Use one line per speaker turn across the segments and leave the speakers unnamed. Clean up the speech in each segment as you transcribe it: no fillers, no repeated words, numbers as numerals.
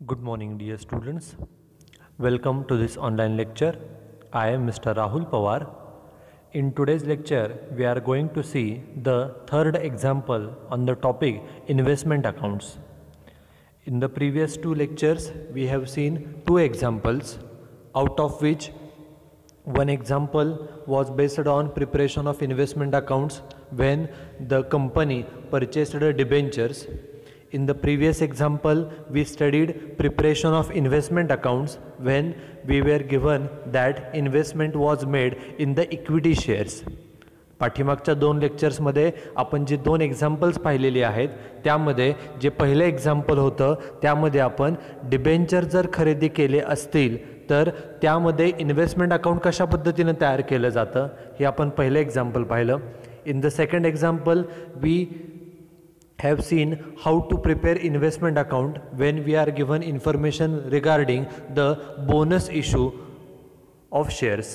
Good morning, dear students. Welcome to this online lecture. I am Mr. Rahul Pawar. In today's lecture, we are going to see the third example on the topic investment accounts. In the previous two lectures, we have seen two examples, out of which one example was based on preparation of investment accounts when the company purchased the debentures. In the previous example, we studied preparation of investment accounts when we were given that investment was made in the equity shares. पाठीमागच्या दोन लेक्चर्समध्ये आपण जे दोन examples पाहिलेले आहेत त्यामध्ये जे पहिलं एक्झाम्पल होतं त्यामध्ये आपण डिबेंचर जर खरेदी केले असतील तर त्यामध्ये इन्व्हेस्टमेंट अकाउंट कशा पद्धतीने तयार केलं जातं हे आपण पहिलं एक्झाम्पल पाहिलं. In the second example we have seen how to prepare investment account when we are given information regarding the bonus issue of shares.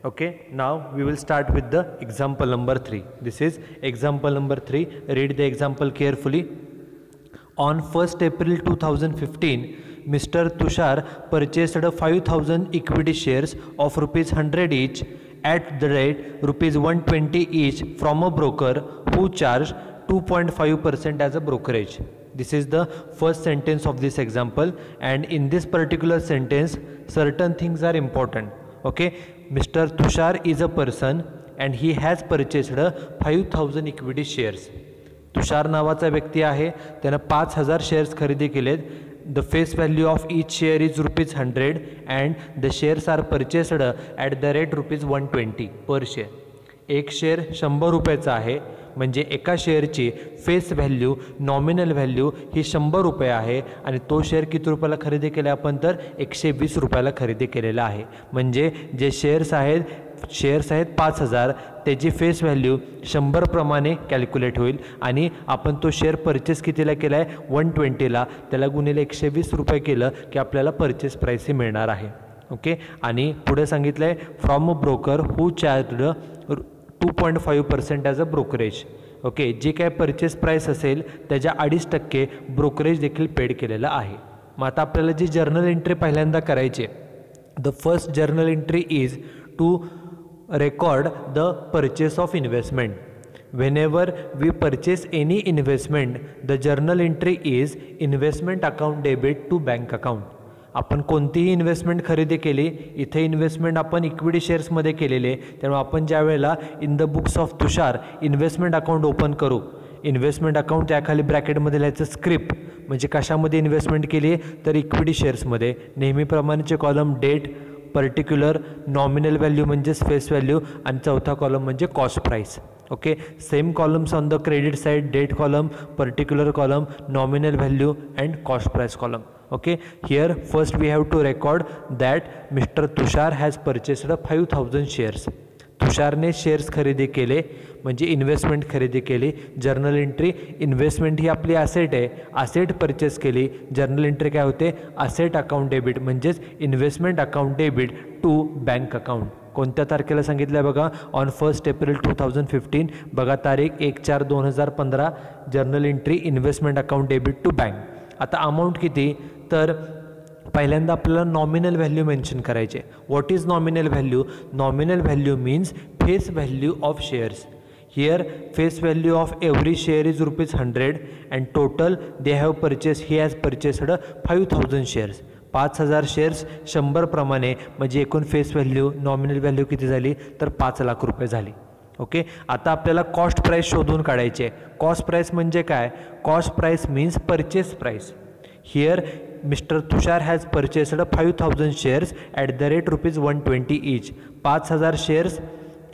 Okay, now we will start with the example number 3. This is example number 3. Read the example carefully. On 1st April 2015, Mr. Tushar purchased 5,000 equity shares of rupees 100 each at the rate rupees 120 each from a broker who charged 2.5% as a brokerage. This is the first sentence of this example, and in this particular sentence certain things are important. Okay, Mr. Tushar is a person and he has purchased 5,000 equity shares. तुषार नावाचा व्यक्ती आहे, त्याने 5,000 shares खरेदी केलेत. The face value of each share is rupees 100 and the shares are purchased at the rate rupees 120 per share. एक share 100 रुपयाचा आहे, म्हणजे एका शेअरची फेस व्हॅल्यू नॉमिनल व्हॅल्यू ही 100 रुपये आहे आणि तो शेअर किती रुपयाला खरेदी केला आपण तर 120 रुपयाला खरेदी केलेला आहे. म्हणजे जे शेअर्स आहेत 5,000 त्याची फेस व्हॅल्यू 100 प्रमाणे कॅल्क्युलेट होईल आणि आपण तो शेअर परचेस कितीला केला आहे 120ला, त्याला गुणिले 120 रुपये केलं की आपल्याला परचेस प्राईस ही मिळणार आहे. ओके, आणि पुढे सांगितलं आहे from a broker who charged 2.5% as a brokerage. Okay, जे काय परचेस प्राईस असेल त्याच्या 2.5% ब्रोकरेज देखील पेड केलेलं आहे. मग आता आपल्याला जी जर्नल एंट्री पहिल्यांदा करायची, the first journal entry is to record the purchase of investment. whenever we purchase any investment, the journal entry is investment account debit to bank account. आपण कोणतीही इन्व्हेस्टमेंट खरेदी केली, इथे इन्व्हेस्टमेंट आपण इक्विटी शेअर्समध्ये केलेले, त्यामुळे आपण ज्या वेळेला in the books of Tushar investment account open करू, इन्व्हेस्टमेंट अकाउंट त्याखाली ब्रॅकेटमध्ये लिहायचं स्क्रिप्ट, म्हणजे कशामध्ये इन्व्हेस्टमेंट केली तर इक्विटी शेअर्समध्ये. नेहमीप्रमाणेचे column date, particular, nominal value म्हणजेच फेस व्हॅल्यू आणि चौथा कॉलम म्हणजे cost price. Okay, same columns on the credit side, date column, particular column, nominal value and cost price column. Okay, here first we have to record that Mr. Tushar has purchased 5,000 shares. तुषारने shares खरेदी केले म्हणजे investment खरेदी केली. Journal entry, investment ही आपली asset आहे, asset purchase केली. Journal entry काय होते ॲसेट अकाउंट डेबिट म्हणजेच investment account debit to bank account. कोणत्या तारखेला सांगितलं आहे बघा, ऑन 1st April 2015. बघा तारीख 1/4/2015. Journal entry investment account debit to bank. आता अमाऊंट किती तर पहिल्यांदा आपल्याला नॉमिनल व्हॅल्यू मेन्शन करायचे. What is nominal value? Nominal value means face value of shares. Here face value of every share is rupees 100 and total they have purchase, he has purchased 5,000 shares. 5,000 shares 100 प्रमाणे म्हणजे एकूण face value nominal value किती झाली तर 5 लाख रुपये झाली. Okay, आता आपल्याला कॉस्ट प्राईस शोधून काढायचे. कॉस्ट प्राईस म्हणजे काय? Cost price means purchase price. Here mister Tushar has purchased 5,000 shares at the rate rupees 120 each. 5,000 shares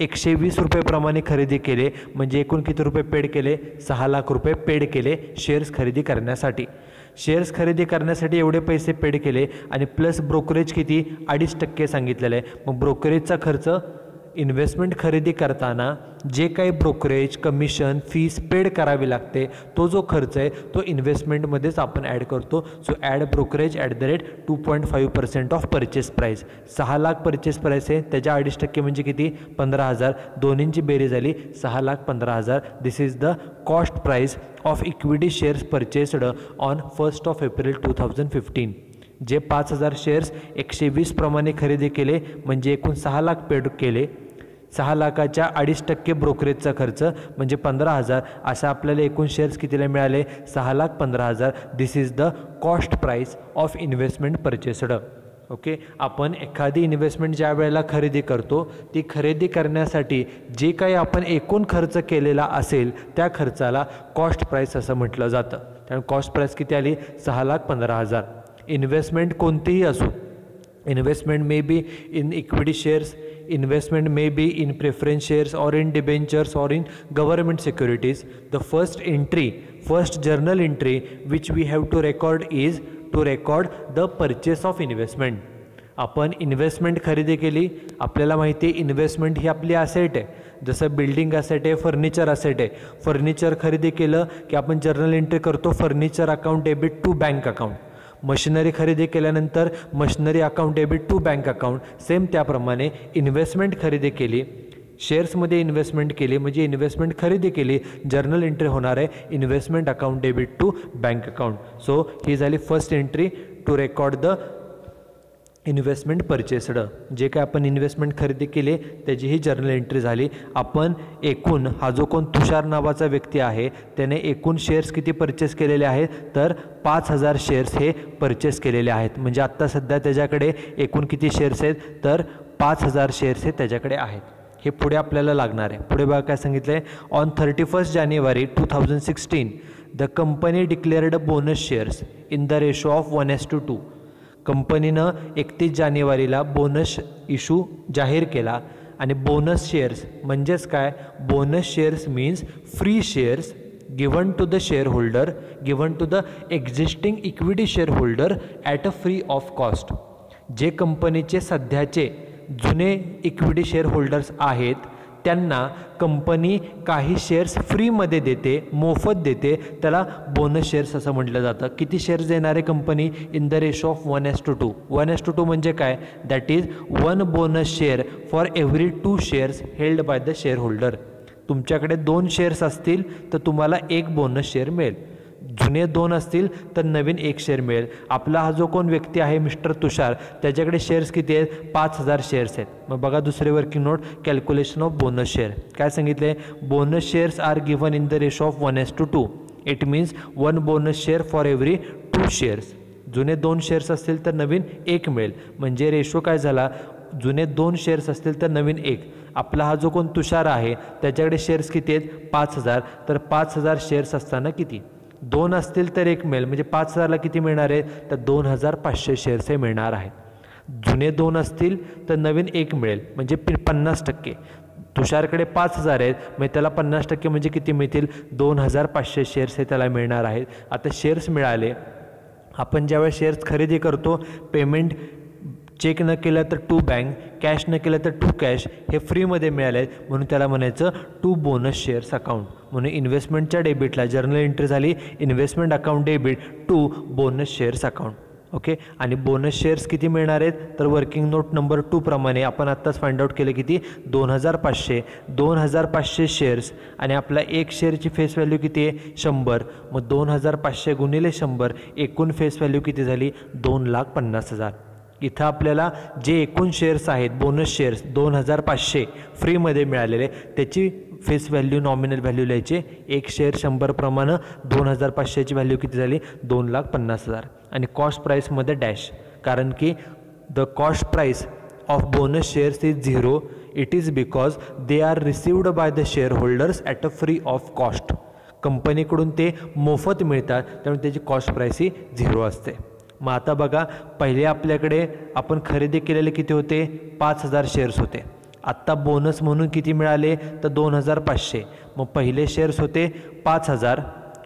120 रुपये प्रमाणे खरेदी केले म्हणजे एकूण किती रुपये पेड केले 6 लाख रुपये पेड केले शेअर्स खरेदी करण्यासाठी. शेअर्स खरेदी करण्यासाठी एवढे पैसे पेड केले आणि प्लस ब्रोकरेज किती 2.5% सांगितलेलं आहे. मग ब्रोकरेजचा खर्च इन्व्हेस्टमेंट खरेदी करताना जे काही ब्रोकरेज कमिशन फीस पेड करावी लागते तो जो खर्च आहे तो इन्व्हेस्टमेंटमध्येच आपण ॲड करतो. So add brokerage at the rate 2.5% of purchase price. 6 lakh purchase price आहे, त्याच्या 2.5% म्हणजे किती 15,000. दोन्हींची बेरीज झाली 6,15,000. This is the cost price of equity shares purchased on 1st April 2015. जे 5,000 शेअर्स 120 प्रमाणे खरेदी केले म्हणजे एकूण 6 लाख पेड केले. 6 लाखाच्या 2.5% ब्रोकरेजचा खर्च म्हणजे 15,000. असा आपल्याला एकूण शेअर्स कितीला मिळाले? 6,15,000. This is the cost price of investment purchased. Okay, आपण एखादी इन्व्हेस्टमेंट ज्या वेळेला खरेदी करतो ती खरेदी करण्यासाठी जे काही आपण एकूण खर्च केलेला असेल त्या खर्चाला कॉस्ट प्राईस असं म्हटलं जातं. त्यामुळे कॉस्ट प्राईस किती आली? 6,15,000. इन्व्हेस्टमेंट कोणतीही असो, investment may be in equity shares, investment may be in preference shares or in debentures or in government securities. The first journal entry which we have to record is to record the purchase of investment. आपण investment खरेदी केली, आपल्याला माहिती आहे investment ही आपली asset आहे. जसं building asset आहे, फर्निचर ॲसेट आहे. फर्निचर खरेदी केलं की आपण जर्नल एंट्री करतो furniture account debit to bank account. Machinery खरेदी केल्यानंतर machinery account debit to bank account. Same त्याप्रमाणे इन्व्हेस्टमेंट खरेदी केली, शेअर्समध्ये इन्व्हेस्टमेंट केली म्हणजे इन्व्हेस्टमेंट खरेदी केली, जर्नल एंट्री होणार आहे investment account debit to bank account. So ही झाली first entry to record the investment purchased. जे काय आपण इन्व्हेस्टमेंट खरेदी केले त्याची ही जर्नल एंट्री झाली. आपण एकूण हा जो कोण तुषार नावाचा व्यक्ती आहे त्याने एकूण शेअर्स किती परचेस केलेले आहेत? तर 5,000 शेअर्स हे परचेस केलेले आहेत. म्हणजे आत्ता सध्या त्याच्याकडे एकूण किती शेअर्स आहेत? तर 5,000 शेअर्स हे त्याच्याकडे आहेत. हे पुढे आपल्याला लागणार आहे. पुढे बघा काय सांगितलं आहे. On 31 January 2016 the company declared bonus shares in the ratio of 1:2. कंपनीनं 31 जानेवारीला बोनस इशू जाहीर केला. आणि बोनस शेअर्स म्हणजेच काय? Bonus shares means free shares given to the shareholder, given to the existing equity shareholder at a free of cost. जे कंपनीचे सध्याचे जुने इक्विटी शेअरहोल्डर्स आहेत त्यांना कंपनी काही शेअर्स फ्रीमध्ये देते, मोफत देते. त्याला बोनस शेअर्स असं म्हटलं जातं. किती शेअर्स देणार आहे company? In the ratio of 1:2. 1:2 म्हणजे काय? That is 1 bonus share for every 2 shares held by the shareholder. तुमच्याकडे 2 शेअर्स असतील तर तुम्हाला 1 बोनस शेअर मिळेल. जुने 2 असतील तर नवीन 1 शेअर मिळेल. आपला हा जो कोण व्यक्ती आहे मिस्टर तुषार त्याच्याकडे शेअर्स किती आहेत? 5,000 शेअर्स आहेत. मग बघा दुसरे working note calculation of bonus share. काय सांगितले? Bonus shares are given in the ratio of 1:2. It means 1 bonus share for every 2 shares. जुने 2 शेअर्स असतील तर नवीन 1 मिळेल. म्हणजे रेशो काय झाला? जुने 2 शेअर्स असतील तर नवीन 1. आपला हा जो कोण तुषार आहे त्याच्याकडे शेअर्स किती आहेत? 5,000. तर 5,000 शेअर्स असताना किती? 2 असतील तर 1 मिळेल. म्हणजे 5,000ला किती मिळणार आहे? तर 2,500 शेअर्स हे मिळणार आहेत. जुने 2 असतील तर नवीन 1 मिळेल म्हणजे 50%. तुषारकडे 5,000 आहेत मग त्याला 50% म्हणजे किती मिळतील? 2,500 शेअर्स हे त्याला मिळणार आहेत. आता शेअर्स मिळाले. आपण ज्यावेळेस शेअर्स खरेदी करतो पेमेंट चेक न केलं तर टू बँक, कॅश न केलं तर टू कॅश, हे फ्रीमध्ये मिळाले आहेत म्हणून त्याला म्हणायचं टू बोनस शेअर्स अकाउंट. म्हणून इन्व्हेस्टमेंटच्या डेबिटला जर्नल एंट्री झाली investment account debit to bonus shares account. Okay, आणि बोनस शेअर्स किती मिळणार आहेत? तर वर्किंग नोट नंबर 2 प्रमाणे आपण आत्ताच फाइंड आउट केले किती? 2,500 शेअर्स आणि आपला 1 शेअरची फेस व्हॅल्यू किती आहे? 100. मग 2,500 गुणिले 100 एकूण फेस व्हॅल्यू किती झाली? 2,50,000. इथं आपल्याला जे एकूण शेअर्स आहेत बोनस शेअर्स 2,500 फ्रीमध्ये मिळालेले त्याची फेस व्हॅल्यू नॉमिनल व्हॅल्यू लिहायची. 1 शेअर 100 प्रमाणे 2,500ची व्हॅल्यू किती झाली? 2,50,000. आणि कॉस्ट प्राईसमध्ये डॅश, कारण की the cost price of bonus shares is 0. It is because they are received by the share holders at a free of cost. कंपनीकडून ते मोफत मिळतात त्यामुळे त्याची कॉस्ट प्राईस ही 0 असते. मग आता बघा पहिले आपल्याकडे आपण खरेदी केलेले किती होते? 5,000 शेअर्स होते. आत्ता बोनस म्हणून किती मिळाले? तर 2,500. मग पहिले शेअर्स होते 5,000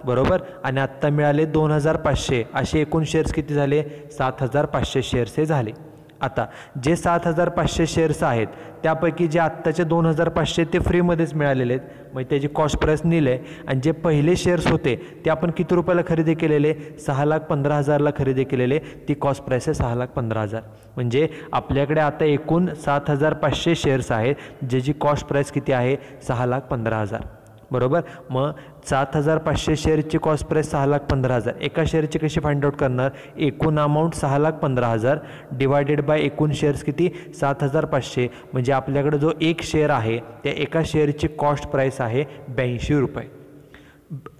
बरोबर आणि आत्ता मिळाले 2,500. असे एकूण शेअर्स किती झाले? 7,500 शेअर्स हे झाले. आता जे 7,500 शेअर्स आहेत त्यापैकी जे आत्ताचे 2,500 ते फ्रीमध्येच मिळालेले आहेत मग त्याची कॉस्ट प्राईस नील आहे. आणि जे पहिले शेअर्स होते ते आपण किती रुपयाला खरेदी केलेले? 6,15,000ला खरेदी केलेले. ती कॉस्ट प्राईस आहे 6,15,000. म्हणजे आपल्याकडे आता एकूण 7,500 शेअर्स आहेत ज्याची कॉस्ट प्राईस किती आहे? 6,15,000. बरोबर. मग 7,500 शेअरची कॉस्ट प्राईस 6,15,000. एका शेअरची कशी फाइंड आउट करणार? एकूण अमाऊंट 6,15,000 डिवायडेड बाय एकूण शेअर्स किती? 7,500. म्हणजे आपल्याकडे जो एक शेअर आहे त्या एका शेअरची कॉस्ट प्राईस आहे 82 रुपये.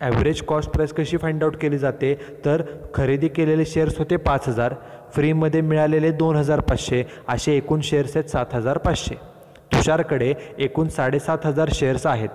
ॲव्हरेज कॉस्ट प्राईस कशी फाइंड आउट केली जाते? तर खरेदी केलेले शेअर्स होते 5,000, फ्रीमध्ये मिळालेले 2,500, असे एकूण शेअर्स आहेत 7,500. तुषारकडे एकूण 7,500 शेअर्स आहेत.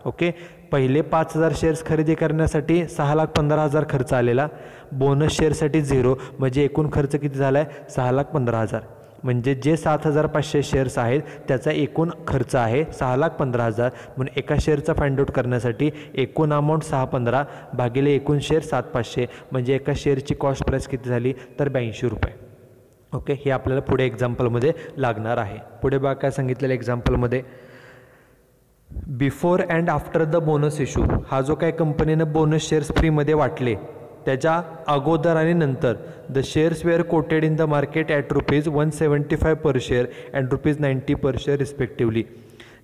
ओके. पहिले 5,000 शेअर्स खरेदी करण्यासाठी 6,15,000 खर्च आलेला, बोनस शेअरसाठी 0, म्हणजे एकूण खर्च किती झाला आहे? 6,15,000. म्हणजे जे 7,500 शेअर्स आहेत त्याचा एकूण खर्च आहे 6,15,000. म्हणून एका शेअरचा फाइंड आउट करण्यासाठी एकूण अमाऊंट 615 भागिले एकूण शेअर 7,500, म्हणजे एका शेअरची कॉस्ट प्राईस किती झाली? तर 82 रुपये. ओके. हे आपल्याला पुढे एक्झाम्पलमध्ये लागणार आहे. पुढे बघा काय सांगितलेलं एक्झाम्पलमध्ये, before and after the bonus issue. हा जो काय कंपनीनं बोनस शेअर्स फ्रीमध्ये वाटले त्याच्या अगोदर आणि नंतर the shares were quoted in the market at ₹175 per share and ₹90 per share respectively.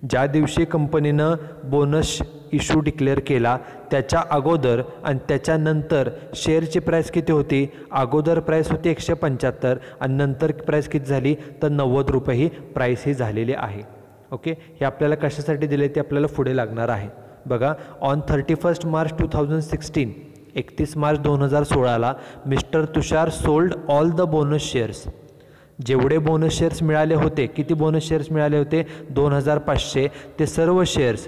ज्या दिवशी कंपनीनं बोनस इश्यू डिक्लेअर केला त्याच्या अगोदर आणि त्याच्यानंतर शेअरची प्राईस किती होती? अगोदर प्राईस होती 175 आणि नंतर प्राईस किती झाली? तर 90 रुपये ही प्राईस ही झालेली आहे. ओके. हे आपल्याला कशासाठी दिले ते आपल्याला पुढे लागणार आहे. बघा, ऑन 31 मार्च 2016, 31 मार्च 2016ला mister Tushar sold all the bonus shares. जेवढे बोनस शेअर्स मिळाले होते, किती बोनस शेअर्स मिळाले होते? 2,500. ते सर्व शेअर्स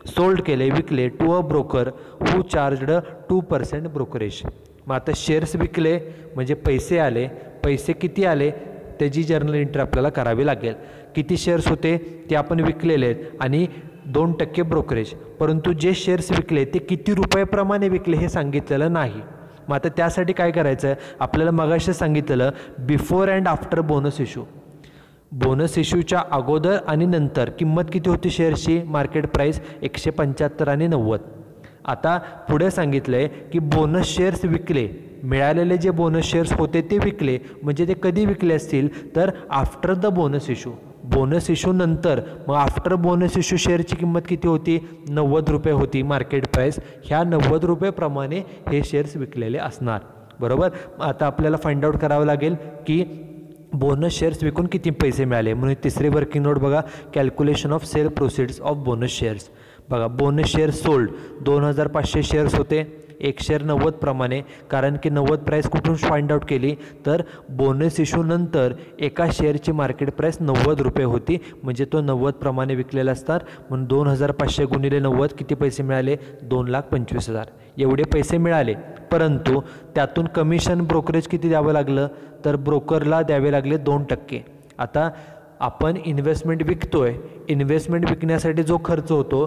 सोल्ड केले, विकले to a broker who charged 2% brokerage. मग आता शेअर्स विकले म्हणजे पैसे आले. पैसे किती आले त्याची जर्नल एंट्री आपल्याला करावी लागेल. किती शेअर्स होते ते आपण विकलेले आहेत आणि 2% ब्रोकरेज. परंतु जे शेअर्स विकले ते किती रुपयाप्रमाणे विकले हे सांगितलेलं नाही. मग आता त्यासाठी काय करायचं आहे? आपल्याला मगाशी सांगितलेलं before and after bonus issue. Bonus इश्यूच्या अगोदर आणि नंतर किंमत किती होती शेअर्सची? मार्केट प्राईस 175 आणि 90. आता पुढे सांगितलं आहे की बोनस शेअर्स विकले, मिळालेले जे बोनस शेअर्स होते ते विकले. म्हणजे ते कधी विकले असतील? तर after the bonus issue. Bonus issue नंतर. मग आफ्टर बोनस इश्यू शेअरची किंमत किती होती? 90 रुपये होती मार्केट प्राईस. ह्या 90 रुपयेप्रमाणे हे शेअर्स विकलेले असणार. बरोबर. आता आपल्याला फाइंड आउट करावं लागेल की बोनस शेअर्स विकून किती पैसे मिळाले. म्हणून तिसरी वर्किंग नोट बघा, calculation of sale proceeds of bonus shares. बघा, बोनस शेअर सोल्ड 2,500 शेअर्स होते, एक शेअर 90 प्रमाणे. कारण की 90 प्राईस कुठून फाइंड आउट केली? तर बोनस इश्यू नंतर एका शेअरची मार्केट प्राईस 90 रुपये होती, म्हणजे तो 90 प्रमाणे विकलेला असतात. म्हणून 2,500 गुणिले 90 किती पैसे मिळाले? 2,25,000 एवढे पैसे मिळाले. परंतु त्यातून कमिशन ब्रोकरेज किती द्यावं लागलं? तर ब्रोकरला द्यावे लागले 2%. आता आपण इन्व्हेस्टमेंट विकतोय, इन्व्हेस्टमेंट विकण्यासाठी जो खर्च होतो,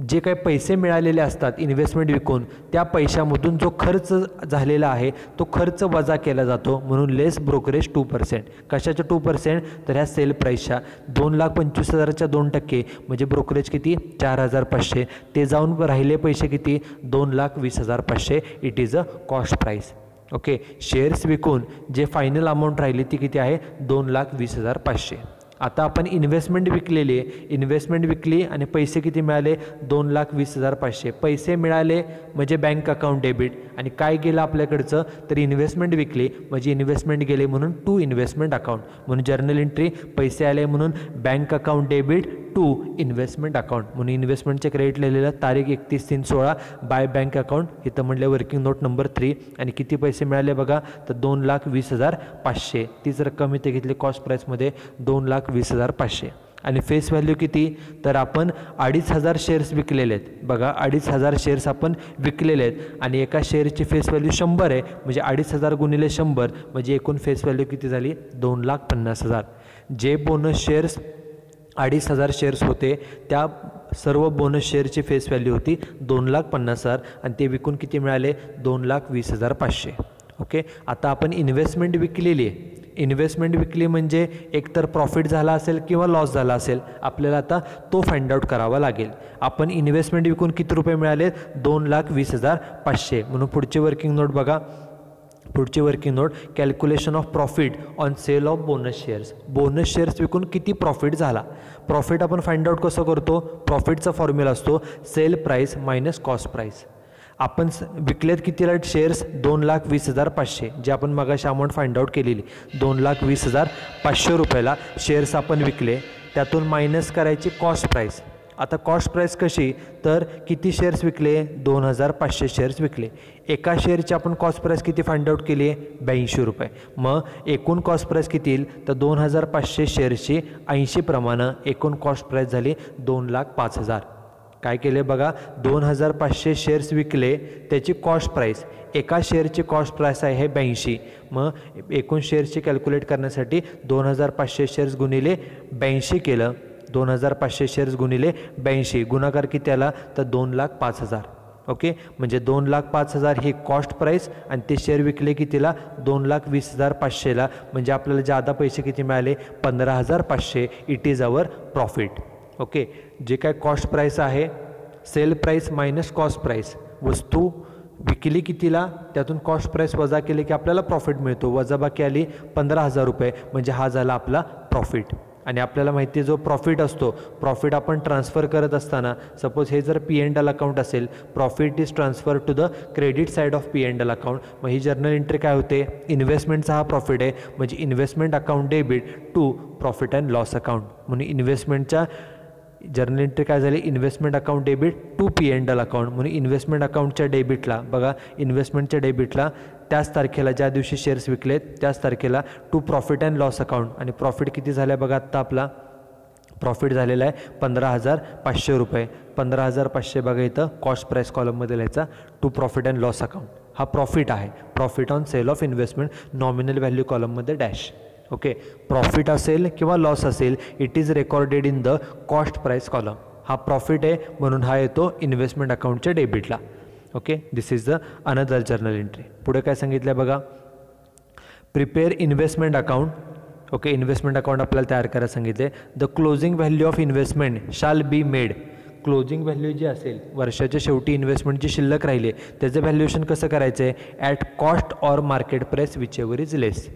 जे काही पैसे मिळालेले असतात इन्व्हेस्टमेंट विकून, त्या पैशामधून जो खर्च झालेला आहे तो खर्च वजा केला जातो. म्हणून लेस ब्रोकरेज 2%. कशाच्या 2%? तर ह्या सेल प्राईसच्या. 2,25,000च्या 2% म्हणजे ब्रोकरेज किती? 4,500. ते जाऊन राहिले पैसे किती? 2,20,500. It is a cost price. Okay. Shares विकून जे फायनल अमाऊंट राहिली ती किती आहे? 2,20,500. आता आपण इन्व्हेस्टमेंट विकलेली आहे, इन्व्हेस्टमेंट विकली आणि पैसे किती मिळाले? 2,20,500. पैसे मिळाले म्हणजे बँक अकाउंट डेबिट. आणि काय गेलं आपल्याकडचं? तर इन्व्हेस्टमेंट विकली म्हणजे इन्व्हेस्टमेंट गेले म्हणून टू इन्व्हेस्टमेंट अकाउंट. म्हणून जर्नल एंट्री पैसे आले म्हणून bank account debit to investment account. म्हणून इन्व्हेस्टमेंटचे क्रेडिट लिहिलेलं तारीख 31/3/16 बाय बँक अकाउंट. इथं म्हटलं वर्किंग नोट नंबर 3. आणि किती पैसे मिळाले बघा? तर 2,20,500. तीच रक्कम इथे घेतली कॉस्ट प्राईसमध्ये 2,20,500. आणि फेस व्हॅल्यू किती? तर आपण 2,500 शेअर्स विकलेले आहेत. बघा, 2,500 शेअर्स आपण विकलेले आहेत आणि एका शेअरची फेस व्हॅल्यू 100 आहे. म्हणजे 2,500 गुणिले 100 म्हणजे एकूण फेस व्हॅल्यू किती झाली? 2,50,000. जे बोनस शेअर्स 2,500 शेअर्स होते त्या सर्व बोनस शेअरची फेस व्हॅल्यू होती 2,50,000 आणि ते विकून किती मिळाले? 2,20,500. ओके. आता आपण इन्व्हेस्टमेंट विकलेली आहे. इन्व्हेस्टमेंट विकली म्हणजे एकतर प्रॉफिट झाला असेल किंवा लॉस झाला असेल. आपल्याला आता तो फाइंड आउट करावा लागेल. आपण इन्व्हेस्टमेंट विकून किती रुपये मिळाले? 2,20,500. म्हणून पुढची वर्किंग नोट बघा, पुढची working note, calculation of profit on sale of bonus shares. Bonus shares विकून किती प्रॉफिट झाला. प्रॉफिट आपण फाइंड आउट कसं करतो. प्रॉफिटचा फॉर्म्युला असतो sale price minus cost price. आपण विकलेत कितीला शेअर्स 2,20,500, जे आपण मगाशी अमाऊंट फाइंड आउट केलेली 2,20,500 रुपयाला शेअर्स आपण विकले. त्यातून मायनस करायची कॉस्ट प्राईस. आता कॉस्ट प्राईस कशी, तर किती शेअर्स विकले, 2,500 शेअर्स विकले. एका शेअरची आपण कॉस्ट प्राईस किती फाइंड आउट केली आहे, 82 रुपये. मग एकूण कॉस्ट प्राईस किती येईल, तर 2,500 शेअर्सची 80 प्रमाणे एकूण कॉस्ट प्राईस झाली 2,05,000. काय केले बघा, 2,500 शेअर्स विकले, त्याची कॉस्ट प्राईस, एका शेअरची कॉस्ट प्राईस आहे हे 82. मग एकूण शेअर्सची कॅल्क्युलेट करण्यासाठी 2,500 शेअर्स गुणिले 82 केलं. 2,500 शेअर्स गुणिले 82 गुणाकार किती आला, तर 2,05,000. ओके, म्हणजे 2,05,000 ही कॉस्ट प्राईस आणि ते शेअर विकले कितीला, 2,20,500ला. म्हणजे आपल्याला जादा पैसे किती मिळाले, 15,500. It is our profit. Okay, जे काय कॉस्ट प्राईस आहे, sale price minus cost price, वस्तू विकली कितीला, त्यातून कॉस्ट प्राईस वजा केले की आपल्याला प्रॉफिट मिळतो. वजाबाकी आली 15,000 रुपये, म्हणजे हा झाला आपला प्रॉफिट. आणि आपल्याला माहिती आहे जो प्रॉफिट असतो, प्रॉफिट आपण ट्रान्सफर करत असताना, सपोज हे जर P&L अकाउंट असेल, profit is transfer to the credit side of P&L account. मग ही जर्नल एंट्री काय होते, इन्व्हेस्टमेंटचा हा प्रॉफिट आहे, म्हणजे investment account debit to profit and loss account. म्हणून इन्व्हेस्टमेंटच्या जर्नल एंट्री काय झाली, investment account debit to P&L account. म्हणून इन्व्हेस्टमेंट अकाउंटच्या डेबिटला बघा, इन्व्हेस्टमेंटच्या डेबिटला त्याच तारखेला ज्या दिवशी शेअर्स विकलेत त्याच तारखेला to profit and loss account. आणि प्रॉफिट किती झालं आहे बघा, आत्ता आपला प्रॉफिट झालेला आहे 15,500 रुपये. 15,500 बघा इथं कॉस्ट प्राईस कॉलममध्ये लिहायचा, to profit and loss account. हा प्रॉफिट आहे, profit on sale of investment, nominal value कॉलममध्ये डॅश. ओके, प्रॉफिट असेल किंवा लॉस असेल, it is recorded in the cost price column. हा प्रॉफिट आहे म्हणून हा येतो इन्व्हेस्टमेंट अकाउंटच्या डेबिटला. Okay, this is the another journal entry. पुढे काय सांगितलं आहे बघा, prepare investment account. Okay, investment account आपल्याला तयार करायला सांगितले. The closing value of investment shall be made. Closing value जी असेल, वर्षाच्या शेवटी इन्व्हेस्टमेंटची शिल्लक राहिली, त्याचं व्हॅल्युएशन कसं करायचं आहे, at cost or market price whichever is less.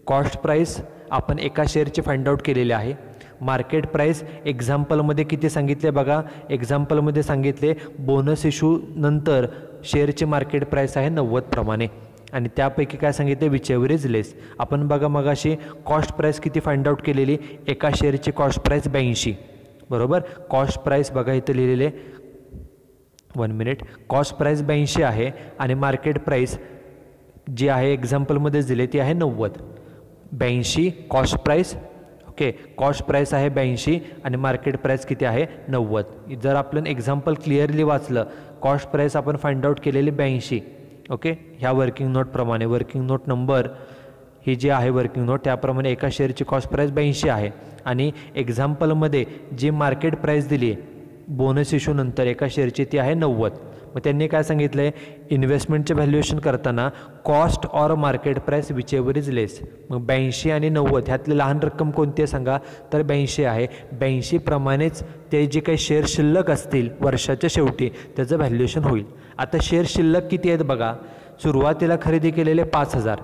Cost price आपण एका शेअरची फाइंड आउट केलेली आहे. मार्केट प्राईस एक्झाम्पलमध्ये किती सांगितले बघा, एक्झाम्पलमध्ये सांगितले बोनस इश्यू नंतर शेअरची मार्केट प्राईस आहे 90 प्रमाणे. आणि त्यापैकी काय सांगितले, विच एव्हर इज लेस. आपण बघा मगाशी कॉस्ट प्राईस किती फाइंड आउट केलेली, एका शेअरची कॉस्ट प्राईस 82, बरोबर. कॉस्ट प्राईस बघा इथं लिहिलेले, 1 मिनिट, कॉस्ट प्राईस 82 आहे आणि मार्केट प्राईस जी आहे एक्झाम्पलमध्ये दिले ती आहे 90. 82 cost price. Okay, cost price आहे 82 आणि मार्केट प्राईस किती आहे 90. जर आपण एक्झाम्पल क्लिअरली वाचलं, कॉस्ट प्राईस आपण फाइंड आउट केलेली 82. ओके, ह्या वर्किंग नोटप्रमाणे, वर्किंग नोट नंबर ही जी आहे वर्किंग नोट त्याप्रमाणे एका शेअरची कॉस्ट प्राईस 82 आहे. आणि एक्झाम्पलमध्ये जी मार्केट प्राईस दिली बोनस इश्यू नंतर एका शेअरची ती आहे 90. मग त्यांनी काय सांगितलं आहे, इन्व्हेस्टमेंटचे व्हॅल्युएशन करताना cost or market price whichever is less. मग 82 आणि 90 ह्यातली लहान रक्कम कोणती आहे सांगा, तर 82 आहे. 82 प्रमाणेच ते जे काही शेअर शिल्लक असतील वर्षाच्या शेवटी त्याचं व्हॅल्युएशन होईल. आता शेअर शिल्लक किती आहेत बघा, सुरुवातीला खरेदी केलेले 5,000,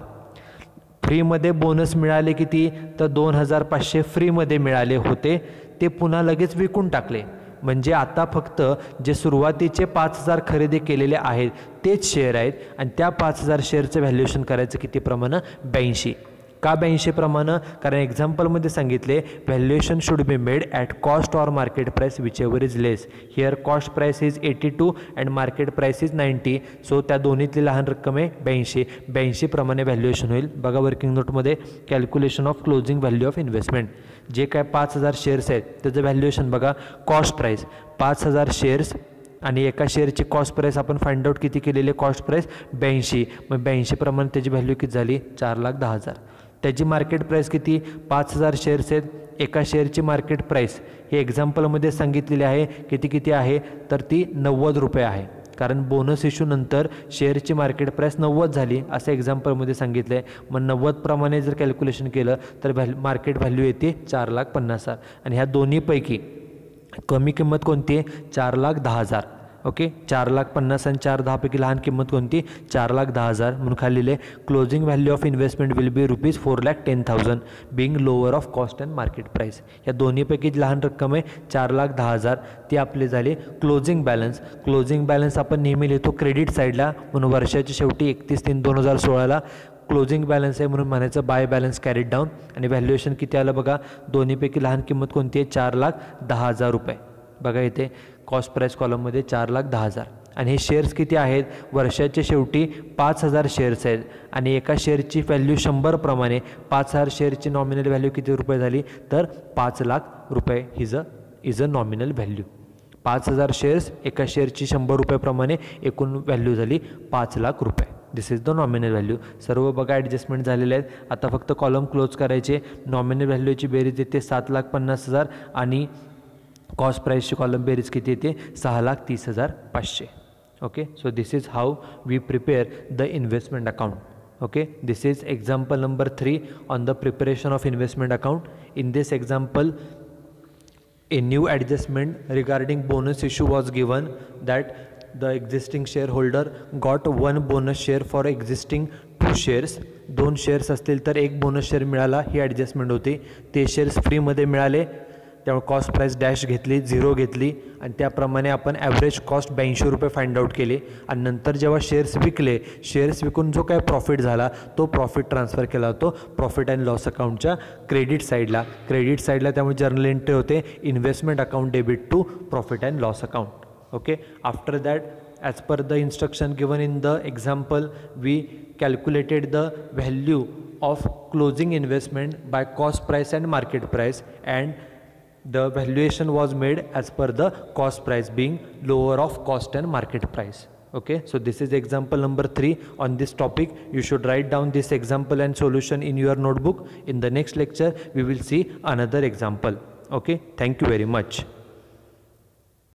फ्रीमध्ये बोनस मिळाले किती, तर 2,500 फ्रीमध्ये मिळाले होते, ते पुन्हा लगेच विकून टाकले. म्हणजे आता फक्त जे सुरुवातीचे 5,000 खरेदी केलेले आहेत तेच शेअर आहेत आणि त्या 5,000 शेअरचं व्हॅल्युएशन करायचं किती प्रमाणे, 82. का 82 प्रमाणे, कारण एक्झाम्पलमध्ये सांगितले valuation should be made at cost or market price whichever is less. Here cost price is 82 and market price is 90. So त्या दोन्हीतली लहान रक्कम आहे 82. 82 प्रमाणे व्हॅल्युएशन होईल. बघा वर्किंग नोटमध्ये calculation of closing value of investment. जे काय 5,000 शेअर्स आहेत त्याचं व्हॅल्युएशन बघा, कॉस्ट प्राईस 5,000 शेअर्स आणि एका शेअरची कॉस्ट प्राईस आपण फाइंड आउट किती केलेली, कॉस्ट प्राईस 82. मग 82 प्रमाणे त्याची व्हॅल्यू किती झाली, 4,10,000. त्याची मार्केट प्राईस किती, 5,000 शेअर्स आहेत, एका शेअरची मार्केट प्राईस ही एक्झाम्पलमध्ये सांगितलेली आहे किती आहे, तर ती 90 रुपये आहे. कारण बोनस इश्यू नंतर शेअरची मार्केट प्राईस 90 झाली असं एक्झाम्पलमध्ये सांगितलं आहे. मग 90 प्रमाणे जर कॅल्क्युलेशन केलं तर मार्केट व्हॅल्यू येते 4,50,000. आणि ह्या दोन्हीपैकी कमी किंमत कोणती आहे, 4,10,000. ओके 4,50,000 आणि 4,10,000 पैकी लहान किंमत कोणती 4,10,000 म्हणून खाली लिहिले closing value of investment will be rupees 4,10,000 being lower of cost and market price. या दोन्हीपैकी लहान रक्कम आहे 4,10,000 ती आपली झाली क्लोजिंग बॅलन्स. क्लोजिंग बॅलन्स आपण नेहमी लिहितो क्रेडिट साईडला म्हणून वर्षाच्या शेवटी 31/3/2016 क्लोजिंग बॅलन्स आहे म्हणून म्हणायचं बाय बॅलन्स कॅरीड डाऊन. आणि व्हॅल्युएशन किती आलं बघा दोन्हीपैकी लहान किंमत कोणती आहे 4,10,000 रुपये. बघा इथे कॉस्ट प्राईस कॉलममध्ये 4,10,000 आणि हे शेअर्स किती आहेत वर्षाच्या शेवटी 5,000 शेअर्स आहेत आणि एका शेअरची व्हॅल्यू 100 प्रमाणे 5,000 शेअरची नॉमिनल व्हॅल्यू किती रुपये झाली तर 5,00,000 रुपये is a nominal value. 5,000 shares एका शेअरची 100 रुपयाप्रमाणे एकूण व्हॅल्यू झाली 5,00,000 रुपये. दिस इज द नॉमिनल व्हॅल्यू. सर्व बघा ॲडजस्टमेंट झालेले आहेत. आता फक्त कॉलम क्लोज करायचे. नॉमिनल व्हॅल्यूची बेरीज येते 7,50,000 आणि कॉस्ट प्राईसची कॉलम बेरीज किती येते 6,30,500. Okay so this is how we prepare the investment account. okay, this is example number 3 on the preparation of investment account. In this example, a new adjustment regarding bonus issue was given, that the existing shareholder got one bonus share for existing 2 shares. 2 shares असतील तर 1 bonus share मिळाला, ही adjustment होती. ते shares फ्रीमध्ये मिळाले, त्यामुळे cost price dash घेतली, 0 घेतली आणि त्याप्रमाणे आपण ॲव्हरेज कॉस्ट 82 रुपये फाइंड आउट केली. आणि नंतर जेव्हा शेअर्स विकले, शेअर्स विकून जो काय प्रॉफिट झाला तो प्रॉफिट ट्रान्सफर केला होतो प्रॉफिट अँड लॉस अकाउंटच्या क्रेडिट साईडला. त्यामुळे जर्नल एंट्री होते investment account debit to profit and loss account. Okay, after that, as per the instruction given in the example, we calculated the value of closing investment by cost price and market price, and the valuation was made as per the cost price being lower of cost and market price. Okay, so this is example number 3 on this topic. You should write down this example and solution in your notebook. In the next lecture we will see another example. Okay, thank you very much.